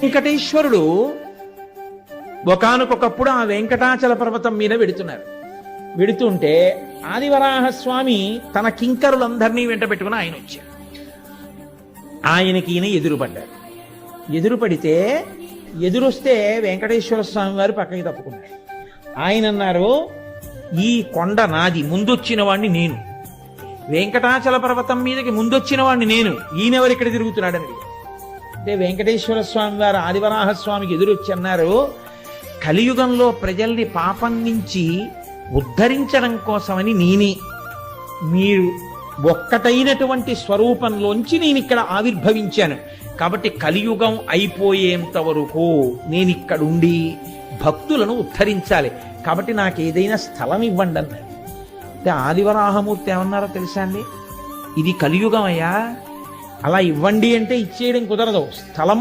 వెంకటేశ్వరుడు ఒకానొకప్పుడు ఆ వెంకటాచల పర్వతం మీద వెడుతుంటే ఆదివరాహస్వామి తన కింకరులందరినీ వెంట పెట్టుకుని ఆయన వచ్చారు. ఆయనకి ఈయన ఎదురుపడితే ఎదురొస్తే వెంకటేశ్వర స్వామి వారు పక్కకి తప్పుకున్నారు. ఆయన అన్నారు, ఈ కొండ నాది, ముందొచ్చిన వాడిని నేను. వెంకటాచల పర్వతం మీదకి ముందొచ్చిన వాడిని నేను, ఈయనెవరు ఇక్కడ తిరుగుతున్నాడని అడిగారు. అంటే వెంకటేశ్వర స్వామి వారు ఆదివరాహస్వామికి ఎదురొచ్చి అన్నారు, కలియుగంలో ప్రజల్ని పాపం నుంచి ఉద్ధరించడం కోసమని నేనే, మీరు ఒక్కటైనటువంటి స్వరూపంలోంచి నేను ఇక్కడ ఆవిర్భవించాను. కాబట్టి కలియుగం అయిపోయేంత వరకు నేను ఇక్కడుండి భక్తులను ఉద్ధరించాలి. కాబట్టి నాకు ఏదైనా స్థలం ఇవ్వండి అన్నారు. అంటే ఆదివరాహమూర్తి ఏమన్నారో తెలుసా అండి, ఇది కలియుగం అయ్యా, అలా ఇవ్వండి అంటే ఇచ్చేయడం కుదరదు. స్థలం